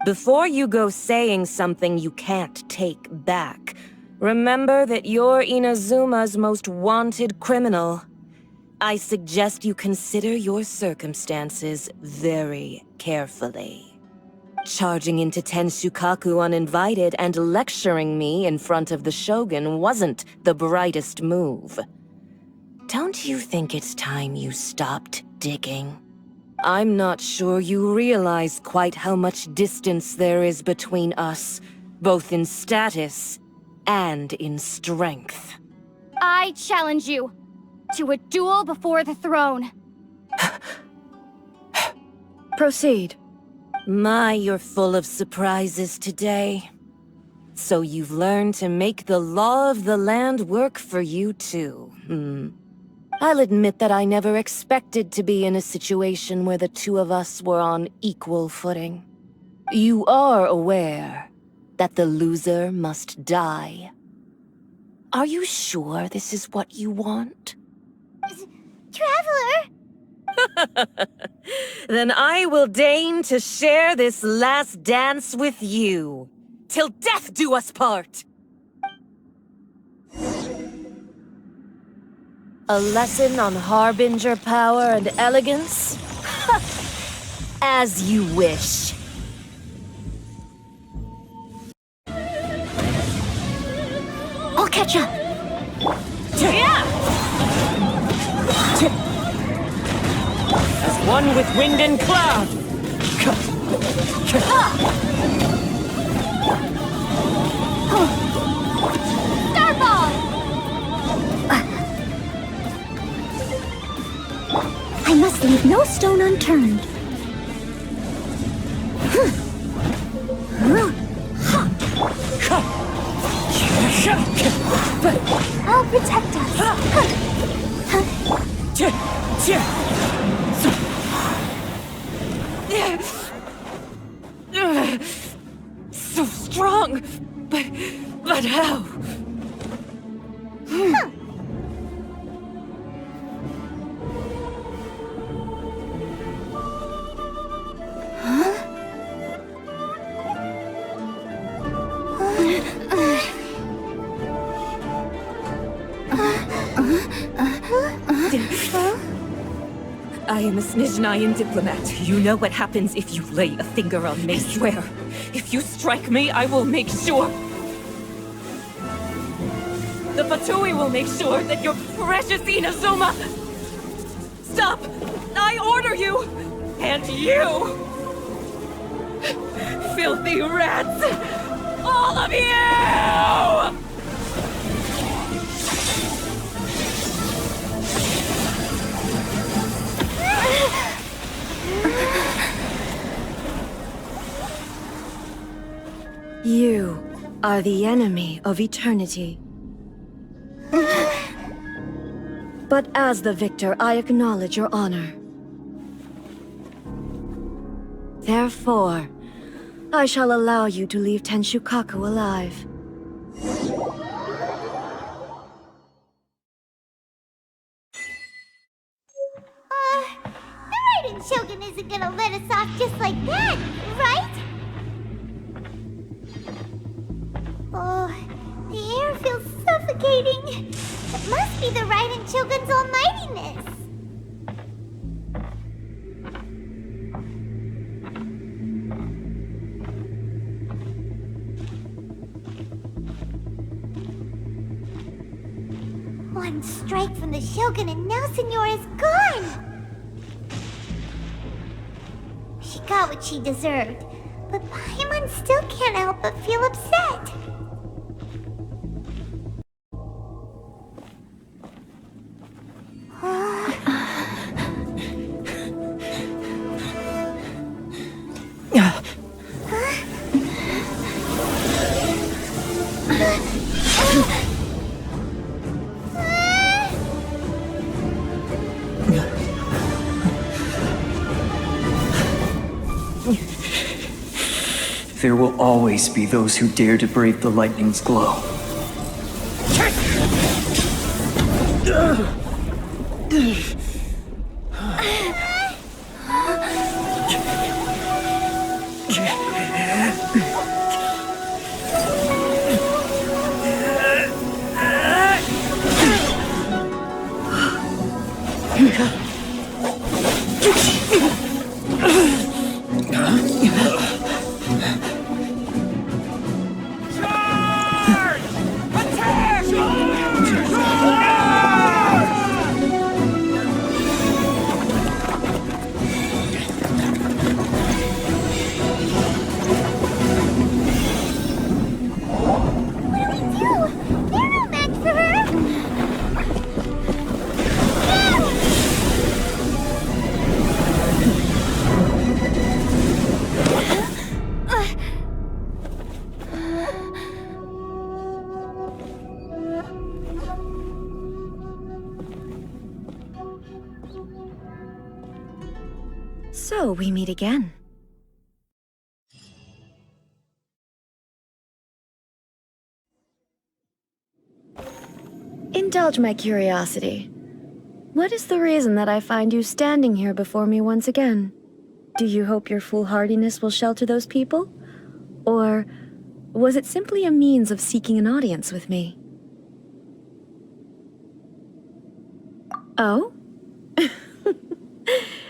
Before you go saying something you can't take back, remember that you're Inazuma's most wanted criminal. I suggest you consider your circumstances very carefully. Charging into Tenshukaku uninvited and lecturing me in front of the Shogun wasn't the brightest move. Don't you think it's time you stopped digging? I'm not sure you realize quite how much distance there is between us, both in status and in strength. I challenge you to a duel before the throne. Proceed. My, you're full of surprises today. So you've learned to make the law of the land work for you too, I'll admit that I never expected to be in a situation where the two of us were on equal footing. You are aware that the loser must die. Are you sure this is what you want? Traveler! Then I will deign to share this last dance with you, till death do us part! A lesson on harbinger power and elegance? As you wish. I'll catch up. As one with wind and cloud. Starball! I must leave no stone unturned. I'll protect us. So strong, but how? I am a Snizhnayan diplomat. You know what happens if you lay a finger on me, swear. If you strike me, I will make sure... The Fatui will make sure that your precious Inazuma... Stop! I order you! And you! Filthy rats! All of you! You are the enemy of eternity. But as the victor, I acknowledge your honor. Therefore, I shall allow you to leave Tenshukaku alive. The Raiden Shogun isn't gonna let us off just like that, right? Oh, the air feels suffocating. It must be the Raiden Shogun's almightiness. One strike from the Shogun and now Senor is gone! She got what she deserved, but Paimon still can't help but feel upset. There will always be those who dare to brave the lightning's glow. So we meet again. Indulge my curiosity. What is the reason that I find you standing here before me once again? Do you hope your foolhardiness will shelter those people? Or was it simply a means of seeking an audience with me? Oh?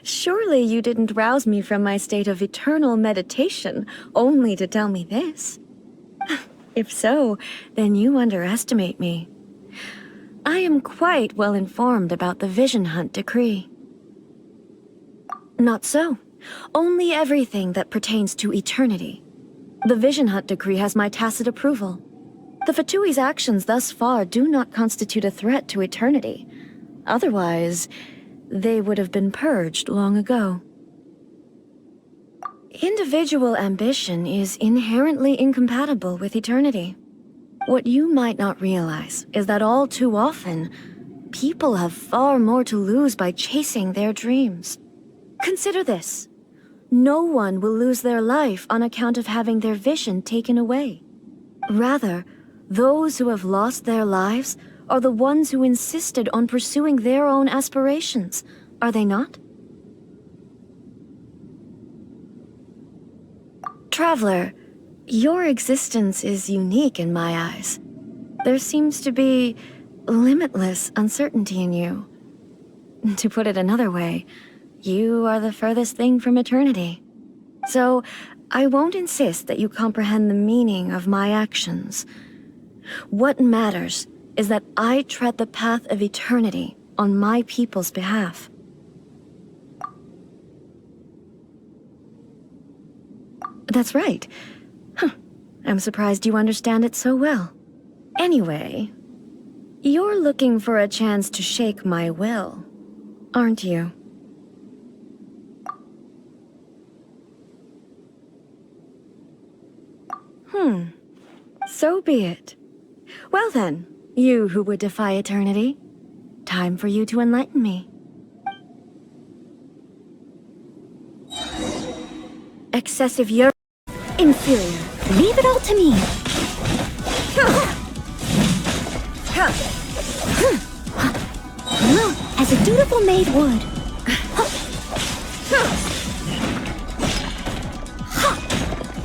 Surely you didn't rouse me from my state of eternal meditation only to tell me this. If so, then you underestimate me. I am quite well informed about the Vision Hunt decree. Not so. Only everything that pertains to eternity. The Vision Hunt decree has my tacit approval. The Fatui's actions thus far do not constitute a threat to eternity. Otherwise, they would have been purged long ago. Individual ambition is inherently incompatible with eternity. What you might not realize is that all too often, people have far more to lose by chasing their dreams. Consider this. No one will lose their life on account of having their vision taken away. Rather, those who have lost their lives are the ones who insisted on pursuing their own aspirations, are they not? Traveler, your existence is unique in my eyes. There seems to be limitless uncertainty in you. To put it another way, you are the furthest thing from eternity. So, I won't insist that you comprehend the meaning of my actions. What matters is that I tread the path of eternity on my people's behalf. That's right. I'm surprised you understand it so well. Anyway, you're looking for a chance to shake my will, aren't you? So be it. Well then, you who would defy eternity, time for you to enlighten me. Excessive inferior. Leave it all to me. As a dutiful maid would.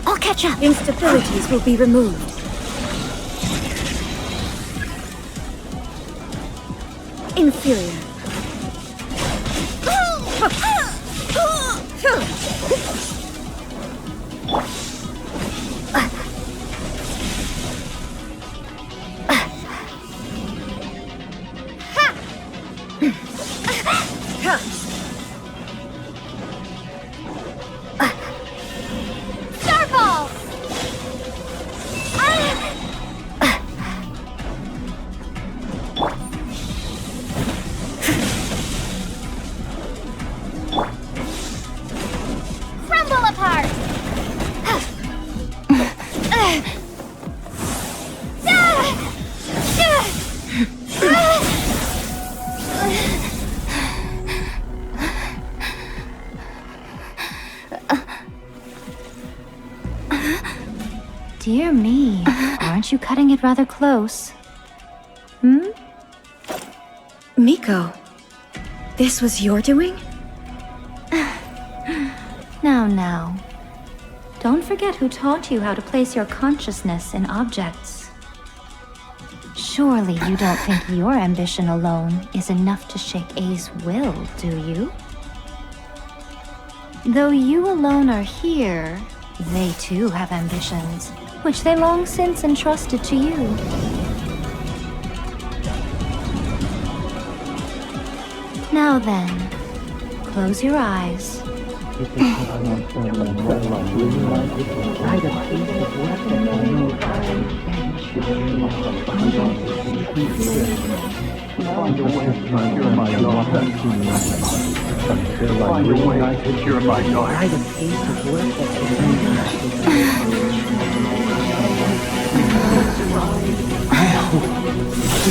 I'll catch up. Instabilities will be removed. Inferior. Starfall! Crumble apart! Dear me, aren't you cutting it rather close? Miko, this was your doing? Now. Don't forget who taught you how to place your consciousness in objects. Surely you don't think your ambition alone is enough to shake A's will, do you? Though you alone are here, they too have ambitions, which they long since entrusted to you. Now then, close your eyes. We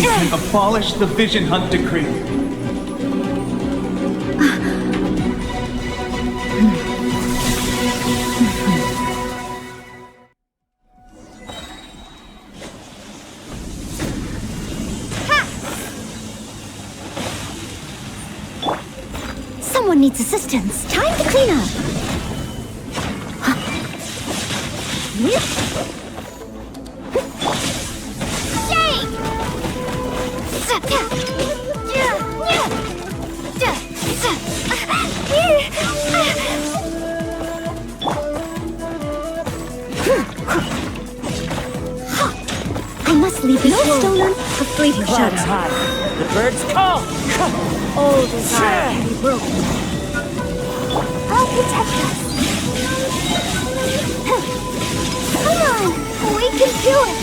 can abolish the Vision Hunt decree. needs assistance. Time to clean up. I must leave no stone a fleeting shadow. High. The birds call. All desire can be broken. I'll protect us. Come on, we can do it.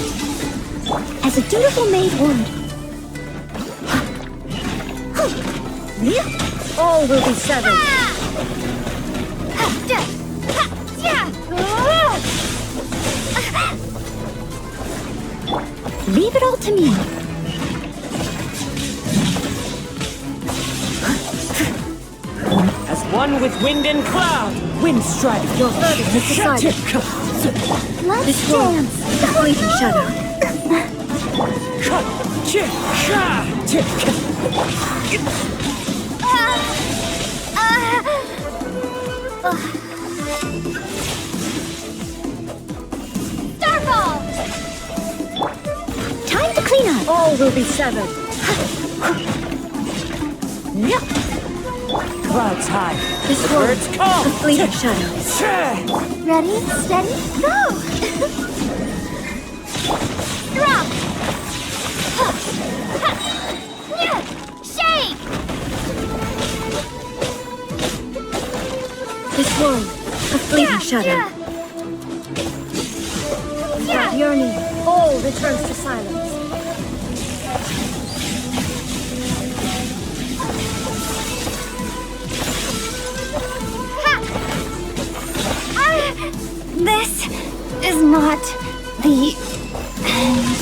As a dutiful maid would. All will be severed. Leave it all to me. As one with wind and cloud. Wind strike. Your verdict is decided. Let's This one, dance. the fleeting shadow. Starfall! Time to clean up. All will be severed. Clouds high. This The one, birds call. the fleeting shadow. Ready, steady, go! Drop! Shake! This one, the fleeting shadow. That yearning, all returns to silence. This is not the end.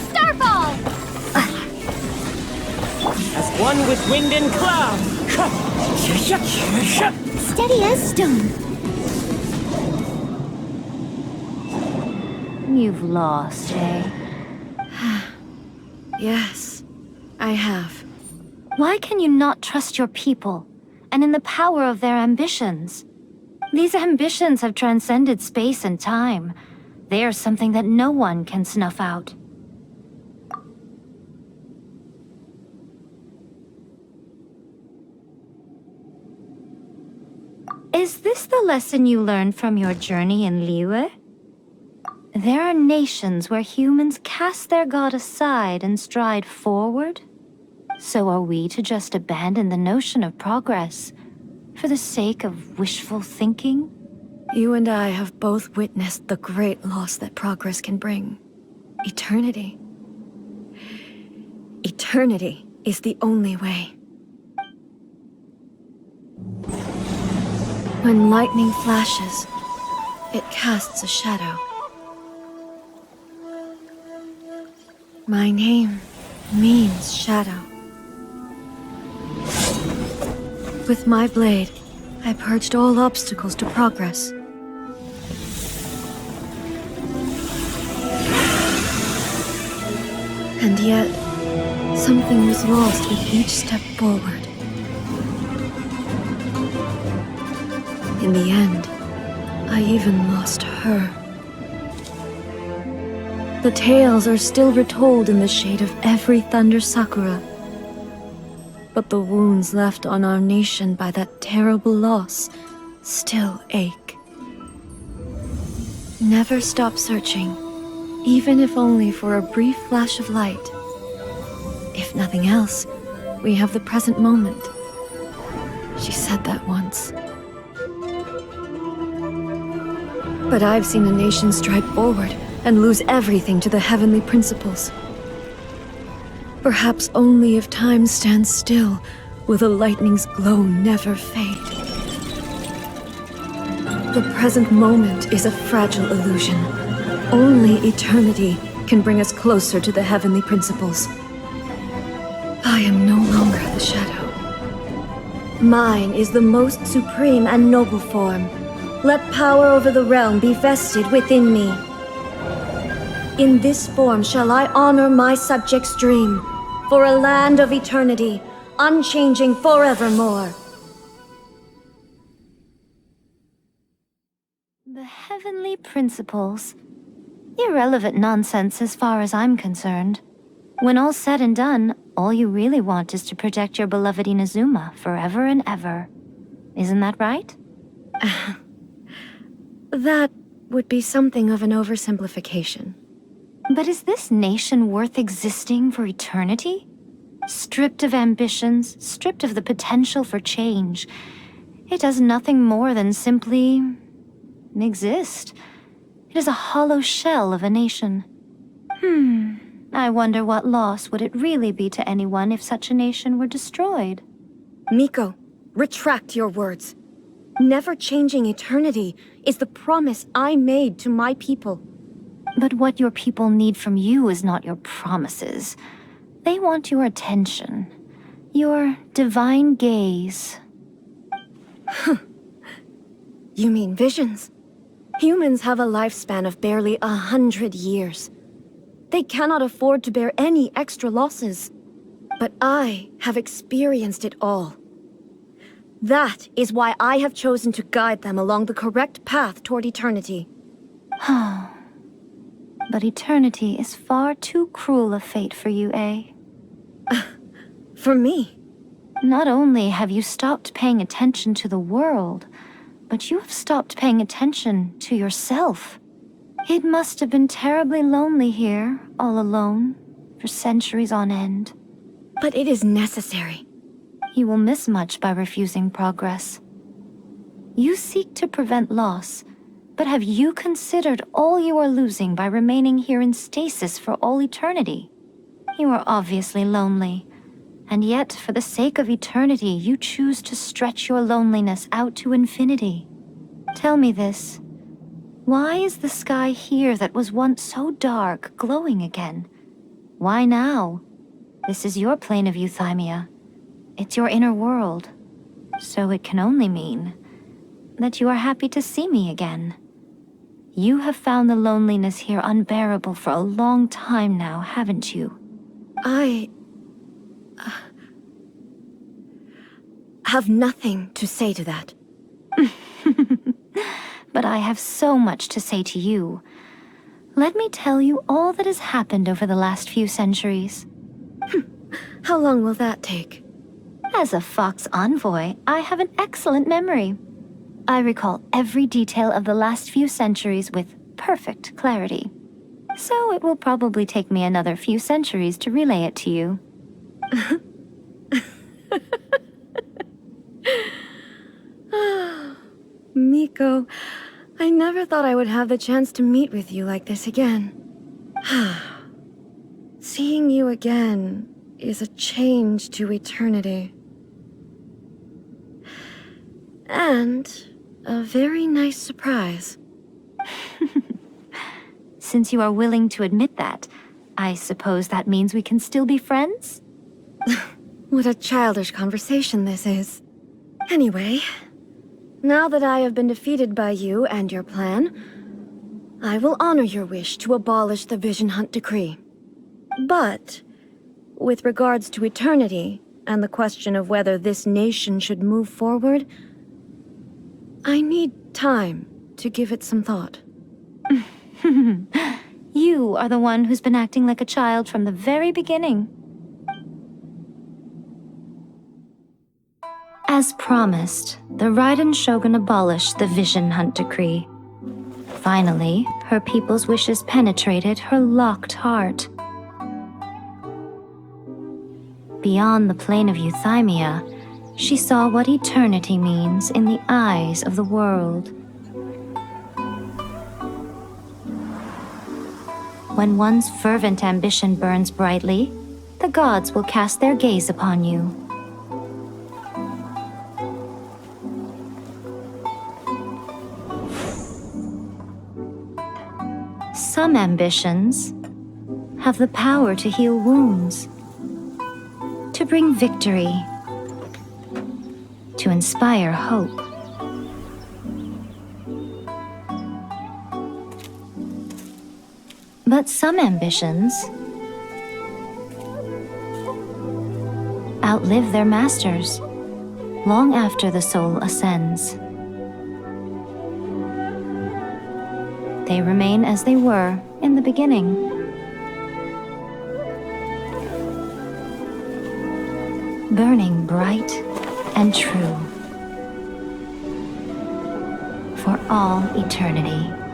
Starfall! As one with wind and cloud. Steady as stone. You've lost, eh? Yes, I have. Why can you not trust your people, and in the power of their ambitions? These ambitions have transcended space and time. They are something that no one can snuff out. Is this the lesson you learned from your journey in Liyue? There are nations where humans cast their god aside and stride forward. So are we to just abandon the notion of progress for the sake of wishful thinking? You and I have both witnessed the great loss that progress can bring. Eternity. Eternity is the only way. When lightning flashes, it casts a shadow. My name means shadow. With my blade, I purged all obstacles to progress. And yet, something was lost with each step forward. In the end, I even lost her. The tales are still retold in the shade of every thunder sakura. But the wounds left on our nation by that terrible loss still ache. Never stop searching, even if only for a brief flash of light. If nothing else, we have the present moment. She said that once. But I've seen a nation stride forward and lose everything to the heavenly principles. Perhaps only if time stands still will the lightning's glow never fade. The present moment is a fragile illusion. Only eternity can bring us closer to the heavenly principles. I am no longer the shadow. Mine is the most supreme and noble form. Let power over the realm be vested within me. In this form shall I honor my subjects' dream, for a land of eternity, unchanging forevermore. The heavenly principles. Irrelevant nonsense as far as I'm concerned. When all's said and done, all you really want is to protect your beloved Inazuma forever and ever. Isn't that right? That would be something of an oversimplification. But is this nation worth existing for eternity? Stripped of ambitions, stripped of the potential for change, it does nothing more than simply exist. It is a hollow shell of a nation. I wonder what loss would it really be to anyone if such a nation were destroyed? Miko, retract your words. Never-changing eternity is the promise I made to my people. But what your people need from you is not your promises. They want your attention. Your divine gaze. You mean visions? Humans have a lifespan of barely 100 years. They cannot afford to bear any extra losses. But I have experienced it all. That is why I have chosen to guide them along the correct path toward eternity. But eternity is far too cruel a fate for you, eh? For me? Not only have you stopped paying attention to the world, but you have stopped paying attention to yourself. It must have been terribly lonely here, all alone, for centuries on end. But it is necessary. You will miss much by refusing progress. You seek to prevent loss, but have you considered all you are losing by remaining here in stasis for all eternity? You are obviously lonely, and yet for the sake of eternity you choose to stretch your loneliness out to infinity. Tell me this. Why is the sky here that was once so dark glowing again? Why now? This is your plane of euthymia. It's your inner world. So it can only mean that you are happy to see me again. You have found the loneliness here unbearable for a long time now, haven't you? I have nothing to say to that. But I have so much to say to you. Let me tell you all that has happened over the last few centuries. How long will that take? As a Fox envoy, I have an excellent memory. I recall every detail of the last few centuries with perfect clarity. So it will probably take me another few centuries to relay it to you. Miko, I never thought I would have the chance to meet with you like this again. Seeing you again is a change to eternity. And a very nice surprise. Since you are willing to admit that, I suppose that means we can still be friends? What a childish conversation this is. Anyway, now that I have been defeated by you and your plan, I will honor your wish to abolish the Vision Hunt Decree. But, with regards to eternity, and the question of whether this nation should move forward, I need time to give it some thought. You are the one who's been acting like a child from the very beginning. As promised, the Raiden Shogun abolished the Vision Hunt Decree. Finally, her people's wishes penetrated her locked heart. Beyond the plane of euthymia, she saw what eternity means in the eyes of the world. When one's fervent ambition burns brightly, the gods will cast their gaze upon you. Some ambitions have the power to heal wounds, to bring victory, to inspire hope. But some ambitions outlive their masters long after the soul ascends. They remain as they were in the beginning. Burning bright and true for all eternity.